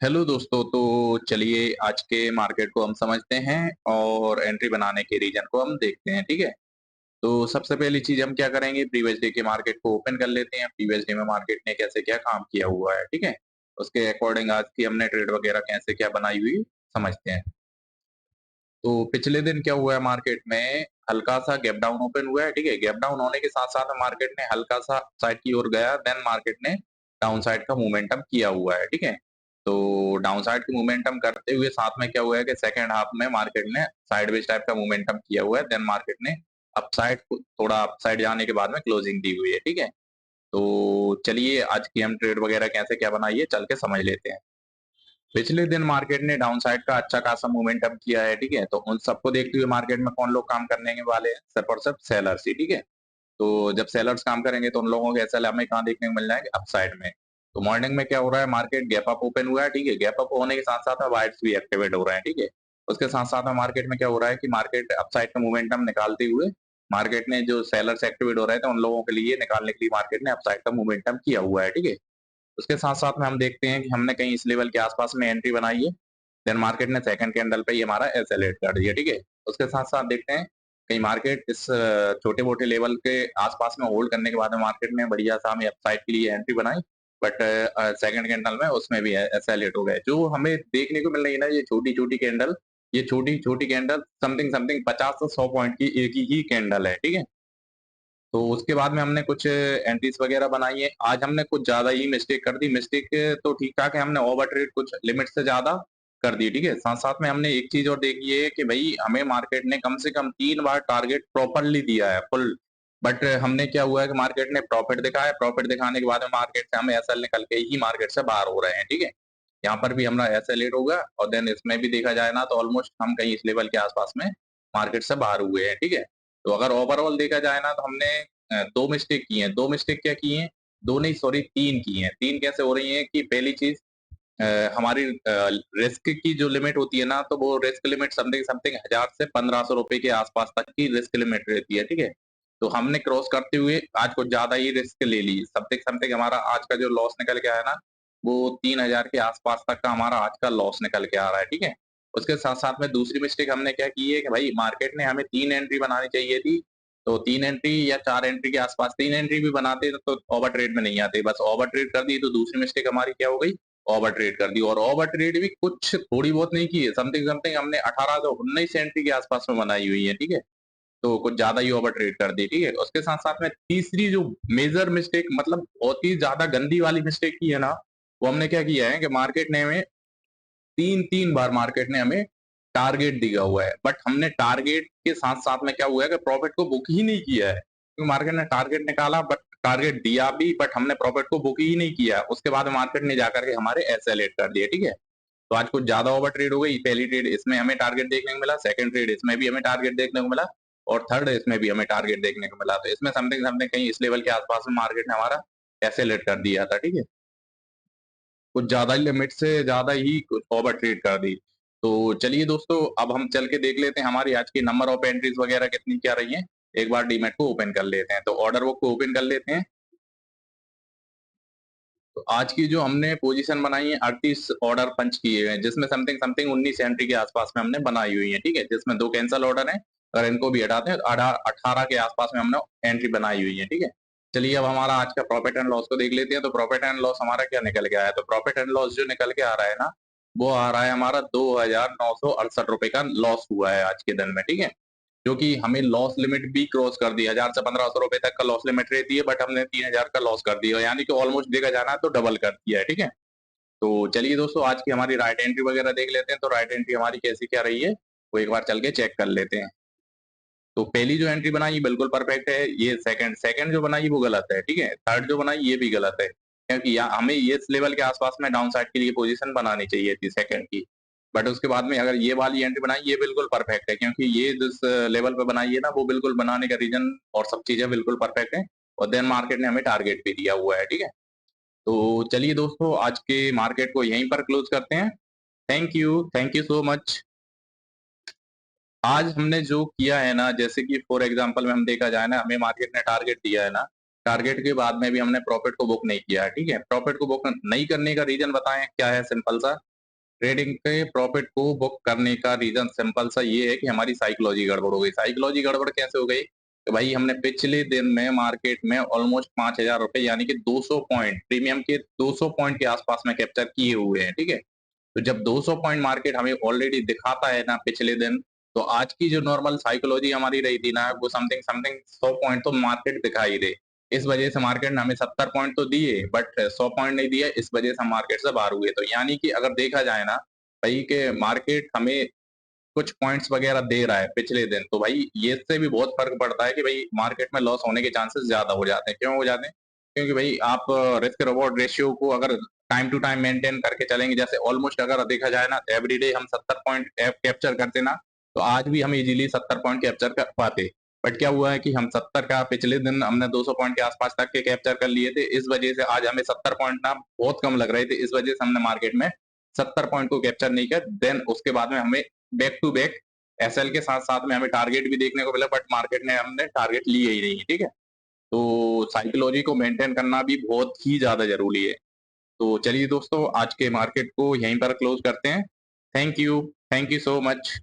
Hello दोस्तों। तो चलिए आज के मार्केट को हम समझते हैं और एंट्री बनाने के रीजन को हम देखते हैं। ठीक है। तो सबसे पहली चीज हम क्या करेंगे, प्रीवियस डे के मार्केट को ओपन कर लेते हैं। प्रीवियस डे में मार्केट ने कैसे क्या काम किया हुआ है। ठीक है। उसके अकॉर्डिंग आज की हमने ट्रेड वगैरह कैसे क्या बनाई हुई समझते हैं। तो पिछले दिन क्या हुआ है, मार्केट में हल्का सा गैप डाउन ओपन हुआ है। ठीक है। गैप डाउन होने के साथ साथ मार्केट ने हल्का सा साइड की ओर गया, देन मार्केट ने डाउन साइड का मोमेंटम किया हुआ है। ठीक है। तो डाउन साइड की मोमेंटम करते हुए साथ में क्या हुआ है कि सेकंड हाफ में मार्केट ने साइडवेज टाइप का मोमेंटम किया हुआ है, देन मार्केट ने अपसाइड थोड़ा अपसाइड जाने के बाद में क्लोजिंग दी हुई है। ठीक है। तो चलिए आज की हम ट्रेड वगैरह कैसे क्या बनाइए चल के समझ लेते हैं। पिछले दिन मार्केट ने डाउन साइड का अच्छा खासा मोमेंटम किया है। ठीक है। तो उन सबको देखते हुए मार्केट में कौन लोग काम करने के वाले हैं, सिर्फ और सिर्फ सेलर्स ही। ठीक है। तो जब सेलर्स काम करेंगे तो उन लोगों के एसएल हमें कहाँ देखने को मिल जाएंगे, अपसाइड में। तो मॉर्निंग में क्या हो रहा है, मार्केट गैप अप ओपन हुआ है। ठीक है। गैप अप होने के साथ साथ वाइट्स भी एक्टिवेट हो रहे हैं। ठीक है। उसके साथ साथ मार्केट में क्या हो रहा है कि मार्केट अपसाइड का मोमेंटम निकालते हुए मार्केट ने जो सेलर्स एक्टिवेट हो रहे थे उन लोगों के लिए निकालने के लिए मार्केट ने अपसाइड का मोमेंटम किया हुआ है। ठीक है। उसके साथ साथ में हम देखते हैं कि हमने कहीं इस लेवल के आसपास में एंट्री बनाई है, देन मार्केट ने सेकंड कैंडल पे ही हमारा एसएल कर दिया। ठीक है। उसके साथ साथ देखते हैं कहीं मार्केट इस छोटे मोटे लेवल के आसपास में होल्ड करने के बाद में मार्केट ने बढ़िया सा हमें अपसाइड के लिए एंट्री बनाई, बट सेकंड कैंडल में उसमें भी एसएल हो गए। जो हमें देखने को मिल रही है ना, ये छोटी छोटी कैंडल, ये छोटी छोटी कैंडल समथिंग समथिंग 50 से 100 पॉइंट की एक ही कैंडल है। ठीक है। तो उसके बाद में हमने कुछ एंट्रीज वगैरह बनाई है। आज हमने कुछ ज्यादा ही मिस्टेक कर दी। मिस्टेक तो ठीक ठाक है, हमने ओवर ट्रेड कुछ लिमिट से ज्यादा कर दी। ठीक है। साथ साथ में हमने एक चीज और देखी है कि भाई हमें मार्केट ने कम से कम 3 बार टारगेट प्रॉपरली दिया है फुल, बट हमने क्या हुआ है कि मार्केट ने प्रॉफिट दिखाया, प्रॉफिट दिखाने के बाद में मार्केट से हमें एसएल निकल के ही मार्केट से बाहर हो रहे हैं। ठीक है। यहाँ पर भी हमारा एसएल होगा और देन इसमें भी देखा जाए ना तो ऑलमोस्ट हम कहीं इस लेवल के आसपास में मार्केट से बाहर हुए हैं। ठीक है। तो अगर ओवरऑल देखा जाए ना तो हमने दो मिस्टेक की हैं। दो मिस्टेक क्या की हैं, दो नहीं सॉरी तीन की हैं। तीन कैसे हो रही हैं कि पहली चीज हमारी रिस्क की जो लिमिट होती है ना, तो वो रिस्क लिमिट समथिंग समथिंग 1000 से 1500 रुपए के आसपास तक की रिस्क लिमिट रहती है। ठीक है। तो हमने क्रॉस करते हुए आज कुछ ज्यादा ही रिस्क ले ली, समथिंग समथिंग हमारा आज का जो लॉस निकल के आया ना, वो 3000 के आसपास तक का हमारा आज का लॉस निकल के आ रहा है। ठीक है। उसके साथ साथ में दूसरी मिस्टेक हमने क्या की है कि भाई मार्केट ने हमें 3 एंट्री बनानी चाहिए थी। तो 3 एंट्री या 4 एंट्री के आसपास, 3 एंट्री भी बनाते तो ओवर ट्रेड में नहीं आते, बस ओवर ट्रेड कर दी। तो दूसरी मिस्टेक हमारी क्या हो गई, ओवर ट्रेड कर दी। और ओवर ट्रेड भी कुछ थोड़ी बहुत नहीं की है, समथिंग समथिंग हमने 18 से 19 एंट्री के आसपास में बनाई हुई है। ठीक है। तो कुछ ज्यादा ही ओवर ट्रेड कर दी। ठीक है। उसके साथ साथ में तीसरी जो मेजर मिस्टेक, मतलब बहुत ही ज्यादा गंदी वाली मिस्टेक की है ना, वो हमने क्या किया है कि मार्केट ने हमें तीन तीन बार मार्केट ने हमें टारगेट दिया हुआ है, बट हमने टारगेट के साथ साथ में क्या हुआ है कि प्रॉफिट को बुक ही नहीं किया है। क्योंकि मार्केट ने टारगेट निकाला बट टारगेट दिया भी, बट हमने प्रॉफिट को बुक ही नहीं किया। उसके बाद मार्केट ने जाकर के हमारे एसएल कर दिए। ठीक है। तो आज कुछ ज्यादा ओवर ट्रेड हो गई। पहली ट्रेड इसमें हमें टारगेट देखने को मिला, सेकंड ट्रेड इसमें भी हमें टारगेट देखने को मिला, और थर्ड इसमें भी हमें टारगेट देखने को मिला। तो इसमें समथिंग समथिंग कहीं इस लेवल के आसपास में मार्केट ने हमारा एसएल कर दिया था। ठीक है। कुछ ज्यादा ही लिमिट से ज्यादा ही कुछ ओवर ट्रेड कर दी। तो चलिए दोस्तों, अब हम चल के देख लेते हैं हमारी आज की नंबर ऑफ एंट्रीज वगैरह कितनी क्या रही हैं। एक बार डीमेट को ओपन कर लेते हैं, तो ऑर्डर बुक को ओपन कर लेते हैं। तो आज की जो हमने पोजीशन बनाई है, 38 ऑर्डर पंच किए हुए हैं, जिसमें समथिंग समथिंग 19 एंट्री के आसपास में हमने बनाई हुई है। ठीक है। जिसमें 2 कैंसल ऑर्डर हैं, अगर इनको भी हटाते हैं तो 18 के आसपास में हमने एंट्री बनाई हुई है। ठीक है। चलिए अब हमारा आज का प्रॉफिट एंड लॉस को देख लेते हैं। तो प्रॉफिट एंड लॉस हमारा क्या निकल के आया है, तो प्रॉफिट एंड लॉस जो निकल के आ रहा है ना, वो आ रहा है हमारा 2968 रुपए का लॉस हुआ है आज के दिन में। ठीक है। क्योंकि हमें लॉस लिमिट भी क्रॉस कर दी, 1000 से 1500 रुपए तक का लॉस लिमिट रहती है, बट हमने 3000 का लॉस कर दिया, यानी कि ऑलमोस्ट देखा जाना है तो डबल कर दिया है। ठीक है। तो चलिए दोस्तों, आज की हमारी राइट एंट्री वगैरह देख लेते हैं। तो राइट एंट्री हमारी कैसी क्या रही है वो एक बार चल के चेक कर लेते हैं। तो पहली जो एंट्री बनाई ये बिल्कुल परफेक्ट है। ये सेकंड सेकंड जो बनाई वो गलत है। ठीक है। थर्ड जो बनाई ये भी गलत है, क्योंकि यहाँ हमें ये इस लेवल के आसपास में डाउन साइड के लिए पोजीशन बनानी चाहिए थी सेकंड की। बट उसके बाद में अगर ये वाली एंट्री बनाई ये बिल्कुल परफेक्ट है, क्योंकि ये जिस लेवल पे बनाई है ना, वो बिल्कुल बनाने का रीजन और सब चीजें बिल्कुल परफेक्ट है। और देन मार्केट ने हमें टारगेट भी दिया हुआ है। ठीक है। तो चलिए दोस्तों, आज के मार्केट को यहीं पर क्लोज करते हैं। Thank you so much. आज हमने जो किया है ना, जैसे कि फॉर एग्जांपल में हम देखा जाए ना, हमें मार्केट ने टारगेट दिया है ना, टारगेट के बाद में भी हमने प्रॉफिट को बुक नहीं किया है। ठीक है। प्रॉफिट को बुक नहीं करने का रीजन बताएं क्या है, सिंपल सा। ट्रेडिंग के प्रॉफिट को बुक करने का रीजन सिंपल सा ये है कि हमारी साइकोलॉजी गड़बड़ हो गई। साइकोलॉजी गड़बड़ कैसे हो गई कि भाई हमने पिछले दिन में मार्केट में ऑलमोस्ट 5,000 रुपए यानी कि 200 पॉइंट प्रीमियम के 200 पॉइंट के आसपास में कैप्चर किए हुए हैं, ठीक है। तो जब 200 पॉइंट मार्केट हमें ऑलरेडी दिखाता है ना पिछले दिन, तो आज की जो नॉर्मल साइकोलॉजी हमारी रही थी ना, वो समथिंग समथिंग 100 पॉइंट तो मार्केट दिखा ही दे। इस वजह से मार्केट ने हमें 70 पॉइंट तो दिए, बट 100 पॉइंट नहीं दिए, इस वजह से हम मार्केट से बाहर हुए। तो यानी कि अगर देखा जाए ना भाई कि मार्केट हमें कुछ पॉइंट्स वगैरह दे रहा है पिछले दिन, तो भाई ये इससे भी बहुत फ़र्क पड़ता है कि भाई मार्केट में लॉस होने के चांसेस ज़्यादा हो जाते हैं। क्यों हो जाते हैं? क्योंकि भाई आप रिस्क रिवॉर्ड रेशियो को अगर टाइम टू टाइम मेंटेन करके चलेंगे, जैसे ऑलमोस्ट अगर देखा जाए ना एवरीडे हम 70 पॉइंट कैप्चर करते ना, तो आज भी हम इजीली 70 पॉइंट कैप्चर कर पाते। बट क्या हुआ है कि हम 70 का पिछले दिन हमने 200 पॉइंट के आसपास तक के कैप्चर कर लिए थे। इस वजह से आज हमें 70 पॉइंट ना बहुत कम लग रहे थे। इस वजह से हमने मार्केट में 70 पॉइंट को कैप्चर नहीं किया। देन उसके बाद में हमें बैक टू बैक एसएल के साथ-साथ में हमें टारगेट भी देखने को मिला, बट मार्केट ने हमने टारगेट लिए ही नहीं, ठीक है? तो साइकोलॉजी को मेंटेन करना भी बहुत ही ज़्यादा ज़रूरी है। तो चलिए दोस्तों, आज के मार्केट को यहीं पर क्लोज़ करते हैं। Thank you so much.